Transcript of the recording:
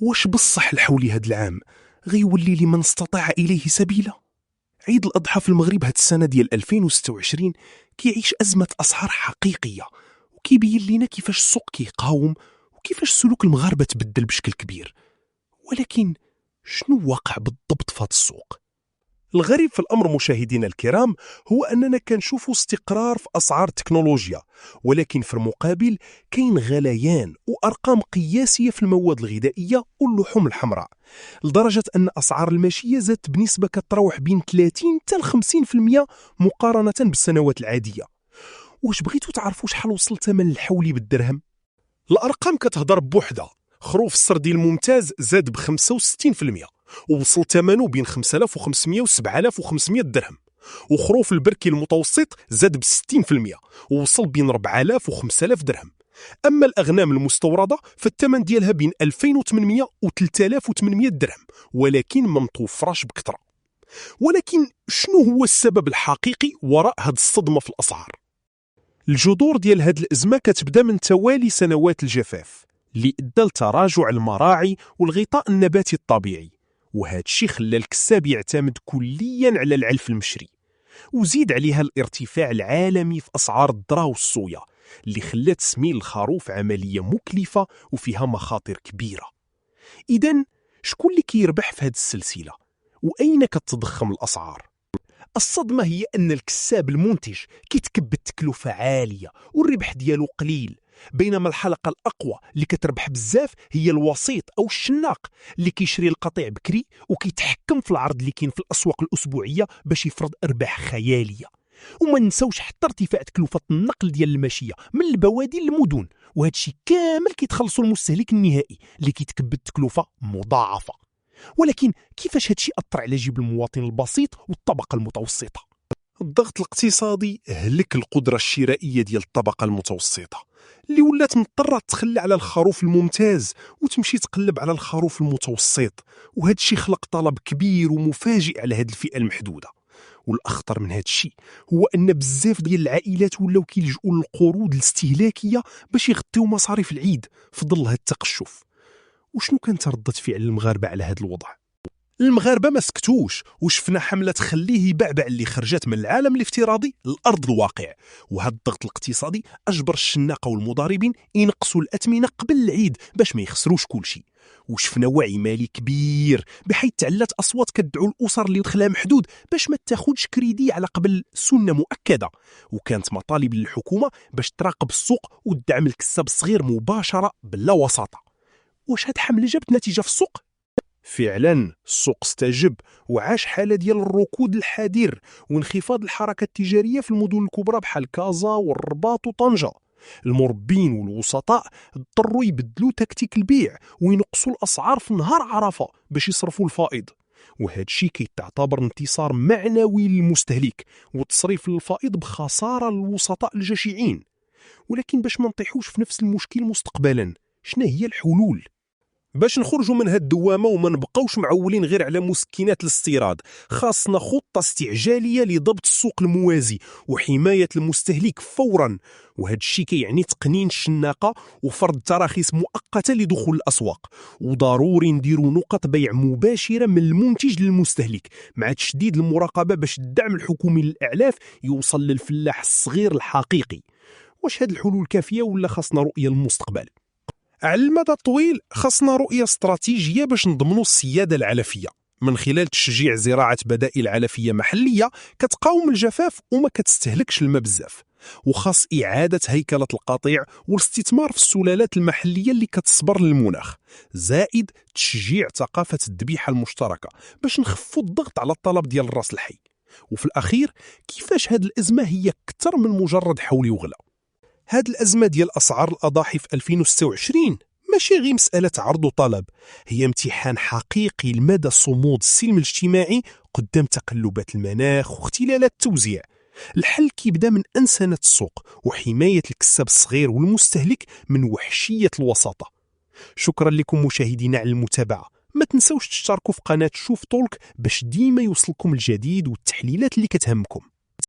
واش بصح الحولي هاد العام غيولي لمن استطاع إليه سبيلا؟ عيد الأضحى في المغرب هاد السنة ديال 2026 كيعيش أزمة أسعار حقيقية، وكيبين لينا كيفاش السوق كيقاوم وكيفاش سلوك المغاربة تبدل بشكل كبير. ولكن شنو واقع بالضبط في هاد السوق؟ الغريب في الأمر مشاهدينا الكرام هو أننا كنشوفوا استقرار في أسعار التكنولوجيا، ولكن في المقابل كاين غليان وأرقام قياسية في المواد الغذائية واللحوم الحمراء، لدرجة أن أسعار الماشية زادت بنسبة كتراوح بين 30 حتى 50% مقارنة بالسنوات العادية. واش بغيتوا تعرفوا شحال وصل ثمن الحولي بالدرهم؟ الأرقام كتهضر بوحدة. خروف السردي الممتاز زاد ب 65%، ووصل ثمنه بين 5500 و 7500 درهم. وخروف البركي المتوسط زاد ب 60%، ووصل بين 4000 و 5000 درهم. أما الأغنام المستوردة فالثمن ديالها بين 2800 و 3800 درهم، ولكن ما متوفراش بكثرة. ولكن شنو هو السبب الحقيقي وراء هذه الصدمة في الأسعار؟ الجذور ديال هذه الأزمة كتبدا من توالي سنوات الجفاف اللي ادى لتراجع المراعي والغطاء النباتي الطبيعي، وهذا الشيء خلى الكساب يعتمد كليا على العلف المشري، وزيد عليها الارتفاع العالمي في أسعار الذرة والصويا اللي خلى تسمين الخروف عملية مكلفة وفيها مخاطر كبيرة. إذن شكون اللي كيربح في هذه السلسلة؟ وأين كتضخم الأسعار؟ الصدمة هي أن الكساب المنتج كيتكبد تكلفة عالية والربح ديالو قليل، بينما الحلقة الأقوى اللي كتربح بزاف هي الوسيط أو الشناق اللي كيشري القطيع بكري وكيتحكم في العرض اللي كاين في الأسواق الأسبوعية باش يفرض أرباح خيالية. وما نساوش حتى ارتفاع تكلفة النقل ديال الماشية من البوادي للمدن، وهذا الشيء كامل كيتخلصوا المستهلك النهائي اللي كيتكبد تكلفة مضاعفة. ولكن كيفاش هذا الشيء أثر على جيب المواطن البسيط والطبقة المتوسطة؟ الضغط الاقتصادي هلك القدرة الشرائية ديال الطبقة المتوسطة اللي ولات مضطرة تخلي على الخروف الممتاز وتمشي تقلب على الخروف المتوسط، وهذا الشيء خلق طلب كبير ومفاجئ على هذه الفئة المحدودة. والأخطر من هذا الشيء هو أن بزاف ديال العائلات ولاو كيلجؤوا للقروض الاستهلاكية باش يغطيو مصاريف العيد في ظل هذا التقشف. وشنو كانت ردة فعل المغاربة على هذا الوضع؟ المغاربة ما سكتوش وشفنا حملة خليه يبعبع اللي خرجت من العالم الافتراضي لأرض الواقع، وهذا الضغط الاقتصادي أجبر الشناقة والمضاربين ينقصوا الأثمنة قبل العيد باش ما يخسروش كل شيء. وشفنا وعي مالي كبير بحيث تعلت أصوات كتدعو الأسر اللي دخلها محدود باش ما تاخدش كريدي على قبل سنة مؤكدة، وكانت مطالب للحكومة باش تراقب السوق وتدعم الكساب الصغير مباشرة بلا وساطة. واش هاد الحملة جابت نتيجة في السوق؟ فعلا السوق استجب وعاش حالة ديال الركود الحذر وانخفاض الحركة التجارية في المدن الكبرى بحال كازا والرباط وطنجة. المربين والوسطاء اضطروا يبدلوا تكتيك البيع وينقصوا الأسعار في نهار عرفة باش يصرفوا الفائض، وهذا الشيء كيتعتبر انتصار معنوي للمستهلك وتصريف الفائض بخسارة للوسطاء الجشعين. ولكن باش ما نطيحوش في نفس المشكل مستقبلا، شنو هي الحلول؟ باش نخرجوا من هاد الدوامة وما نبقاوش معولين غير على مسكنات الاستيراد، خاصنا خطة استعجالية لضبط السوق الموازي وحماية المستهلك فورا. وهذا الشيء كيعني تقنين الشناقة وفرض تراخيص مؤقتة لدخول الأسواق، وضروري نديروا نقط بيع مباشرة من المنتج للمستهلك مع تشديد المراقبة باش الدعم الحكومي للأعلاف يوصل للفلاح الصغير الحقيقي. واش هاد الحلول كافية ولا خاصنا رؤية للمستقبل؟ على المدى الطويل خاصنا رؤية استراتيجية باش نضمنوا السيادة العلفية من خلال تشجيع زراعة بدائل علفية محلية كتقاوم الجفاف وما كتستهلكش الماء بزاف، وخاص إعادة هيكلة القطيع والاستثمار في السلالات المحلية اللي كتصبر للمناخ، زائد تشجيع ثقافة الذبيحة المشتركة باش نخفوا الضغط على الطلب ديال الراس الحي. وفي الأخير كيفاش هاد الأزمة هي أكثر من مجرد حولي وغلا. هاد الأزمة ديال أسعار الأضاحي في 2026 ماشي غير مسألة عرض وطلب، هي امتحان حقيقي لمدى صمود السلم الاجتماعي قدام تقلبات المناخ واختلالات التوزيع. الحل كيبدا من أنسنة السوق وحماية الكساب الصغير والمستهلك من وحشية الوساطة. شكرا لكم مشاهدينا على المتابعة، ما تنسوش تشتركوا في قناة شوف طولك باش ديما يوصلكم الجديد والتحليلات اللي كتهمكم.